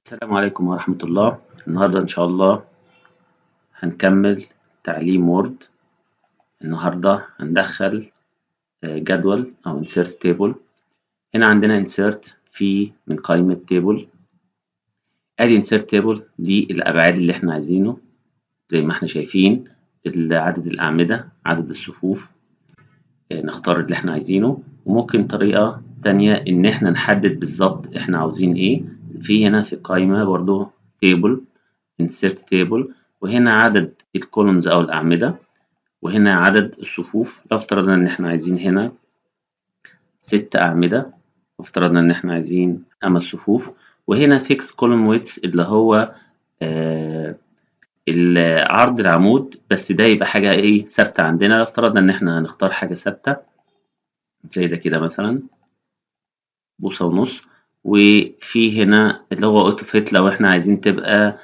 السلام عليكم ورحمة الله. النهاردة إن شاء الله هنكمل تعليم وورد. النهاردة هندخل جدول أو insert table. هنا عندنا insert في من قائمة table. أدي insert table دي الأبعاد اللي إحنا عايزينه زي ما إحنا شايفين، عدد الأعمدة، عدد الصفوف. نختار اللي إحنا عايزينه، وممكن طريقة تانية إن إحنا نحدد بالظبط إحنا عاوزين إيه. في هنا في القائمة برضو table insert table، وهنا عدد الكولومز أو الأعمدة، وهنا عدد الصفوف. لو افترضنا إن إحنا عايزين هنا 6 أعمدة، وافترضنا إن إحنا عايزين 5 صفوف، وهنا fix column width اللي هو عرض العمود، بس ده يبقى حاجة إيه ثابتة عندنا. لو افترضنا إن إحنا هنختار حاجة ثابتة زي ده كده مثلا 1.5 بوصة، وفي هنا اللي هو أوتو فيت لو إحنا عايزين تبقى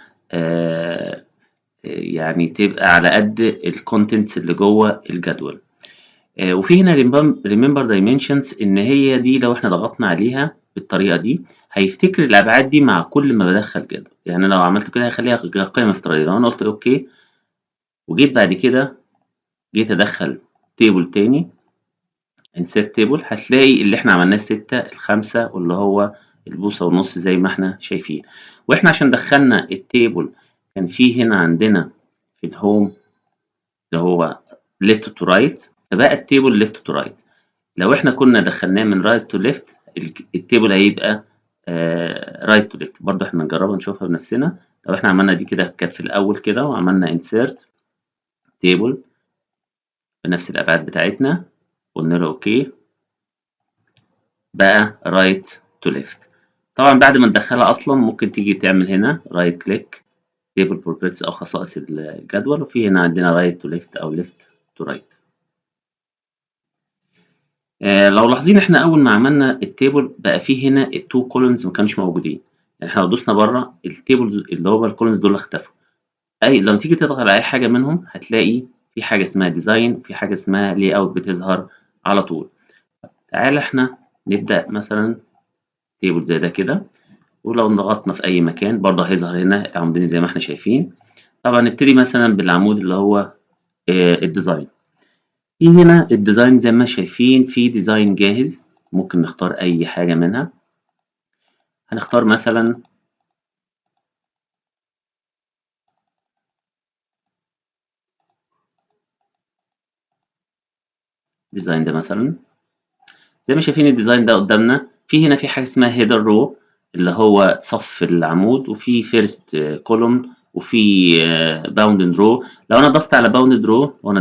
يعني تبقى على قد الكونتنتس اللي جوه الجدول. وفي هنا remember dimensions، ان هي دي لو احنا ضغطنا عليها بالطريقه دي هيفتكر الابعاد دي مع كل ما بدخل جدول. يعني لو عملت كده هيخليها قيمه افتراضيه. لو انا قلت اوكي وجيت بعد كده جيت ادخل تيبل تاني insert table، هتلاقي اللي احنا عملناه 6 الخمسة واللي هو البوصة ونص زي ما احنا شايفين. واحنا عشان دخلنا التيبل كان في هنا عندنا في الهوم اللي هو left to right، فبقى التيبل left to right. لو احنا كنا دخلناه من right to left التيبل هيبقى right to left. برضه احنا نجربها نشوفها بنفسنا. لو احنا عملنا دي كده كانت في الأول كده وعملنا insert table بنفس الأبعاد بتاعتنا قلنا له اوكي بقى right to left. طبعا بعد ما ندخلها أصلا ممكن تيجي تعمل هنا right click table properties أو خصائص الجدول، وفي هنا عندنا right to left أو left to right. لو لاحظين احنا اول ما عملنا التيبل بقى فيه هنا التو كولومز ما كانوش موجودين. يعني احنا لو دوسنا بره التيبلز اللي هو الكولومز دول اختفوا. اي لما تيجي تضغط على اي حاجه منهم هتلاقي في حاجه اسمها ديزاين وفي حاجه اسمها لي اوت بتظهر على طول. تعال احنا نبدا مثلا تيبل زي ده كده، ولو ضغطنا في اي مكان برضه هيظهر هنا العمودين زي ما احنا شايفين. طبعا نبتدي مثلا بالعمود اللي هو الديزاين. في هنا الديزاين زي ما شايفين في ديزاين جاهز، ممكن نختار أي حاجة منها. هنختار مثلا ديزاين ده مثلا. زي ما شايفين الديزاين ده قدامنا. في هنا في حاجة اسمها هيدر رو اللي هو صف العمود، وفي فيرست كولوم، وفي باوندد رو. لو انا ضغطت على باوندد رو وانا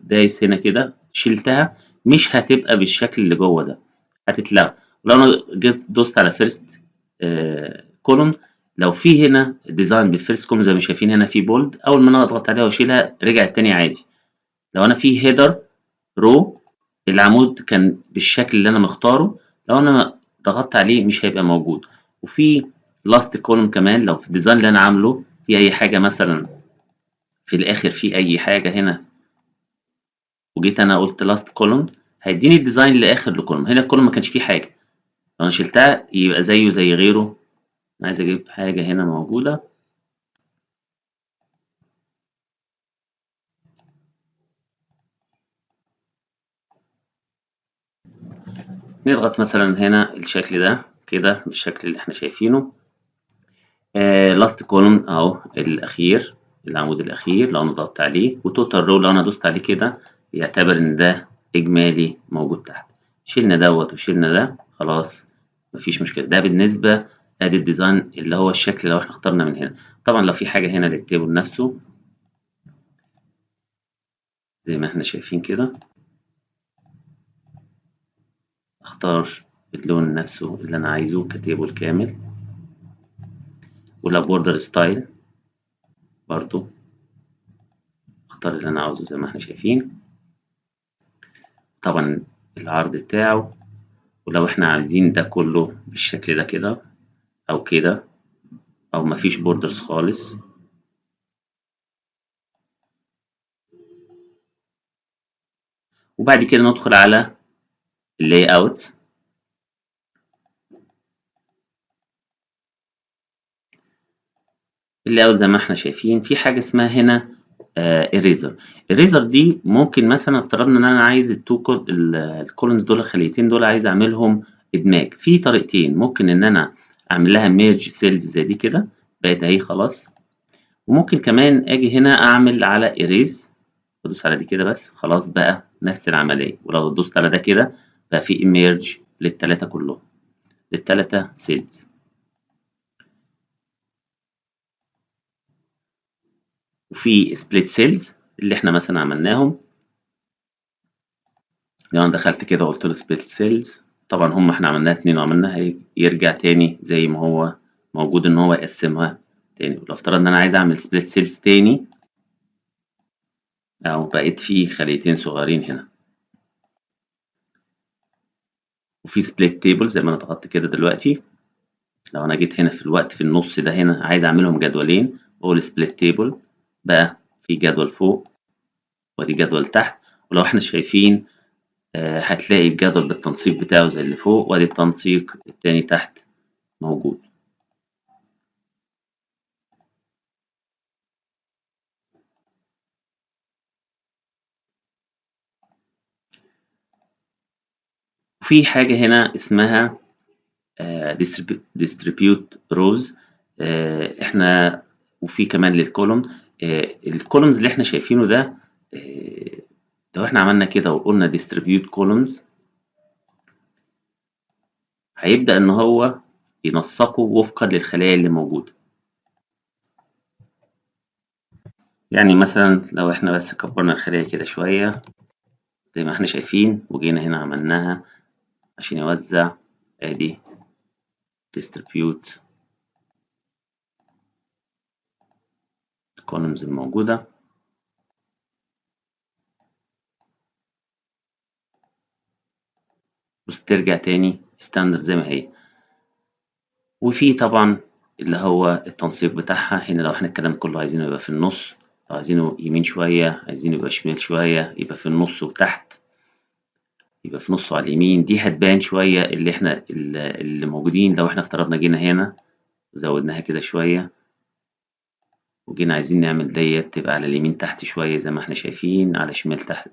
دايس هنا كده شلتها مش هتبقى بالشكل اللي جوه ده، هتتلغى. لو انا جيت دوست على فيرست كولوم، لو في هنا ديزاين بالفيرست كولوم زي ما شايفين هنا في بولد، اول ما انا اضغط عليها واشيلها رجعت تاني عادي. لو انا في هيدر رو العمود كان بالشكل اللي انا مختاره، لو انا ضغطت عليه مش هيبقى موجود. وفي لاست كولوم كمان لو في الديزاين اللي انا عامله في اي حاجه مثلا في الاخر في اي حاجه هنا وجيت انا قلت لاست كولوم هيديني الديزاين لاخر الكولوم. هنا الكولوم ما كانش فيه حاجه، لو انا شلتها يبقى زيه زي غيره. انا عايز اجيب حاجه هنا موجوده. نضغط مثلا هنا الشكل ده كده بالشكل اللي احنا شايفينه. لاست كولوم اهو الاخير، العمود الاخير لو انا ضغطت عليه، وتوتال رو لو انا دوست عليه كده يعتبر ان ده اجمالي موجود تحت. شيلنا دوت وشيلنا ده خلاص مفيش مشكله. ده بالنسبه ادي الديزاين اللي هو الشكل لو احنا اخترنا من هنا. طبعا لو في حاجه هنا للتيبل نفسه زي ما احنا شايفين كده اختار اللون نفسه اللي انا عايزه كتيبل كامل. ولا بوردر ستايل برضو اختار اللي انا عاوزه زي ما احنا شايفين. طبعا العرض بتاعه، ولو احنا عايزين ده كله بالشكل ده كده او كده او مفيش بوردرز خالص. وبعد كده ندخل على اللاي اوت. اللي اوت زي ما احنا شايفين. في حاجة اسمها هنا eraser. eraser دي ممكن مثلا افترضنا ان انا عايز الكولومز دول، الخليتين دول، عايز اعملهم ادماج. في طريقتين، ممكن ان انا اعمل لها ميرج سيلز زي دي كده، بقت اهي خلاص. وممكن كمان اجي هنا اعمل على erase، بدوس على دي كده بس خلاص بقى نفس العملية. ولو دوست على ده كده بقى في emerge للتلاتة كلهم، للتلاتة سيلز. وفي split cells اللي احنا مثلا عملناهم، لو انا دخلت كده وقلت له split cells، طبعا هم احنا عملناها اتنين وعملناها يرجع تاني زي ما هو موجود ان هو يقسمها تاني. ولو افترضنا ان انا عايز اعمل split cells تاني، او بقيت فيه خليتين صغيرين هنا. وفي split table زي ما انا ضغطت كده دلوقتي، لو انا جيت هنا في الوقت في النص ده هنا عايز اعملهم جدولين، بقول split table، بقى في جدول فوق ودي جدول تحت. ولو احنا شايفين هتلاقي الجدول بالتنسيق بتاعه زي اللي فوق، وادي التنسيق التاني تحت موجود. في حاجة هنا اسمها distribute rows. احنا وفي كمان للكولوم. الكولومز اللي احنا شايفينه ده، لو احنا عملنا كده وقلنا distribute columns، هيبدأ ان هو ينسقه وفقا للخلايا اللي موجودة. يعني مثلا لو احنا بس كبرنا الخلية كده شوية زي ما احنا شايفين، وجينا هنا عملناها عشان يوزع، ادي distribute columns الموجودة. بس ترجع تاني ستاندرد زي ما هي. وفي طبعا اللي هو التنسيق بتاعها هنا، لو احنا الكلام كله عايزينه يبقى في النص، لو عايزينه يمين شوية، عايزينه يبقى شمال شوية، يبقى في النص وتحت، يبقى في نصه على اليمين. دي هتبان شوية اللي احنا اللي موجودين. لو احنا افترضنا جينا هنا وزودناها كده شوية، وجينا عايزين نعمل ديت تبقى على اليمين تحت شوية زي ما احنا شايفين، على شمال تحت،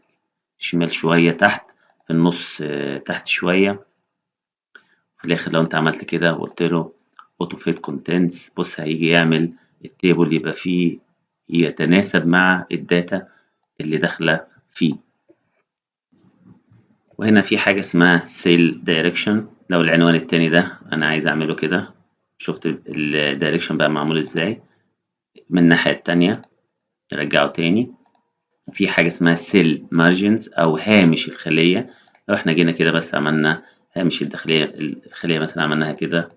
شمال شوية تحت، في النص تحت شوية. في الآخر لو أنت عملت كده وقلت له auto fit contents، بص هيجي يعمل التيبل يبقى فيه يتناسب مع الداتا اللي داخلة فيه. وهنا في حاجة اسمها cell direction. لو العنوان التاني ده أنا عايز أعمله كده، شفت الدايركشن بقى معمول ازاي من الناحية التانية، نرجعه تاني. وفي حاجة اسمها cell margins أو هامش الخلية. لو احنا جينا كده بس عملنا هامش الخلية مثلا عملناها كده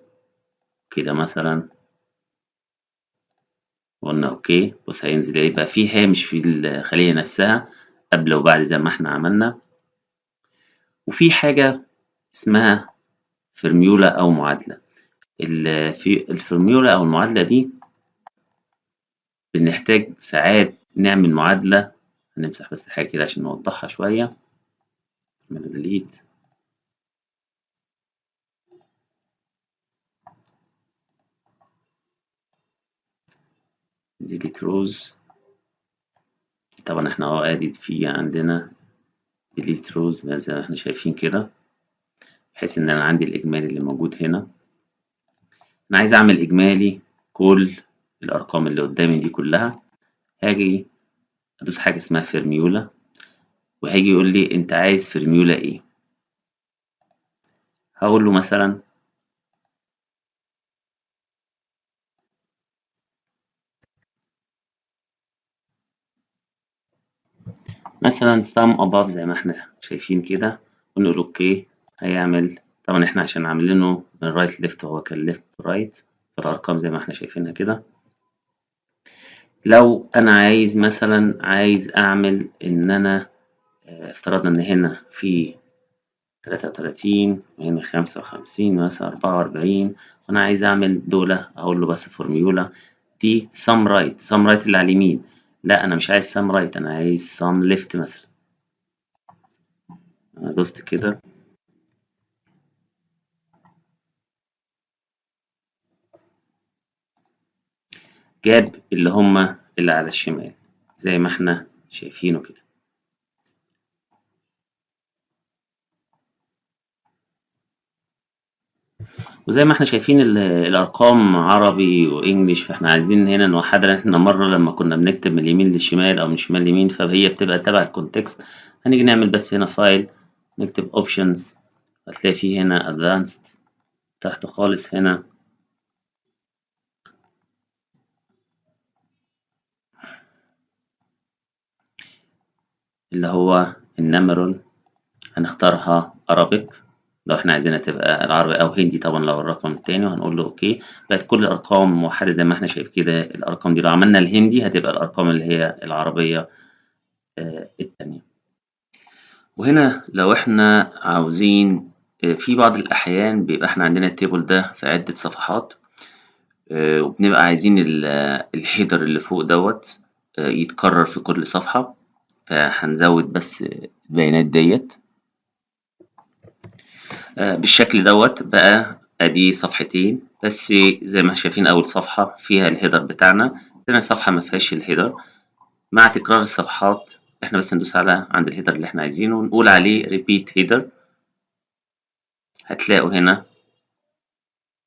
كده مثلا، وقلنا اوكي، بص هينزل يبقى في هامش في الخلية نفسها قبل وبعد زي ما احنا عملنا. وفي حاجة اسمها فرميولا أو معادلة. في الفورميولا أو المعادلة دي بنحتاج ساعات نعمل معادلة. هنمسح بس الحاجة كده عشان نوضحها شوية، نعمل ديليت. ديليت روز. طبعا احنا ادي في عندنا ديليت روز زي ما احنا شايفين كده، بحيث ان انا عندي الاجمالي اللي موجود هنا. انا عايز اعمل اجمالي كل الارقام اللي قدامي دي كلها. هاجي ادوس حاجة اسمها فورميولا، وهيجي يقول لي انت عايز فورميولا ايه. هقول له مثلا sum above زي ما احنا شايفين كده، ونقول اوكي. هيعمل طبعا احنا عشان عاملينه من رايت ليفت، هو كان ليفت رايت، فالارقام زي ما احنا شايفينها كده. لو انا عايز مثلا عايز اعمل ان انا افترضنا ان هنا في 33 وهنا 55 مثلا 44، وانا عايز اعمل دولة، اقول له بس فورميولا دي sum right. sum right اللي على اليمين، لا انا مش عايز sum right، انا عايز sum left مثلا. انا دوست كده، جاب اللي هما اللي على الشمال زي ما احنا شايفينه كده. وزي ما احنا شايفين الأرقام عربي وإنجليش، فاحنا عايزين هنا نوحدها، لأن احنا مرة لما كنا بنكتب من اليمين للشمال أو من الشمال لليمين فهي بتبقى تبع الكونتكست. هنيجي نعمل بس هنا فايل، نكتب اوبشنز، هتلاقي فيه هنا ادفانسد تحت خالص هنا اللي هو النمرول، هنختارها Arabic لو احنا عايزينها تبقى العربي، أو هندي طبعا لو الرقم التاني، وهنقول له أوكي. بقت كل الأرقام موحدة زي ما احنا شايف كده. الأرقام دي لو عملنا الهندي هتبقى الأرقام اللي هي العربية التانية. وهنا لو احنا عاوزين في بعض الأحيان بيبقى احنا عندنا التيبل ده في عدة صفحات، وبنبقى عايزين الهيدر اللي فوق دوت يتكرر في كل صفحة، فهنزود بس البيانات ديت بالشكل دوت. بقى ادي صفحتين بس زي ما شايفين، اول صفحة فيها الهيدر بتاعنا، تاني صفحة ما فيهاش الهيدر. مع تكرار الصفحات احنا بس ندوس على عند الهيدر اللي احنا عايزينه ونقول عليه repeat header، هتلاقوا هنا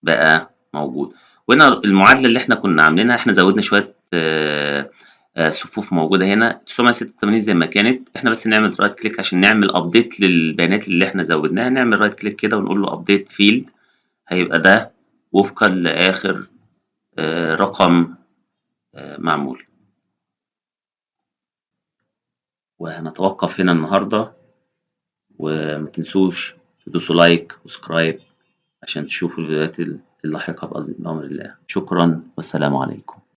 بقى موجود. وهنا المعادلة اللي احنا كنا عاملينها، احنا زودنا شوية صفوف موجودة هنا 986 زي ما كانت. احنا بس نعمل رايت كليك عشان نعمل ابديت للبيانات اللي احنا زودناها، نعمل رايت كليك كده ونقول له ابديت فيلد، هيبقى ده وفقا لآخر رقم معمول. وهنتوقف هنا النهاردة، ومتنسوش تدوسوا لايك وسبسكرايب عشان تشوفوا الفيديوهات اللاحقة بأمر الله. شكرا والسلام عليكم.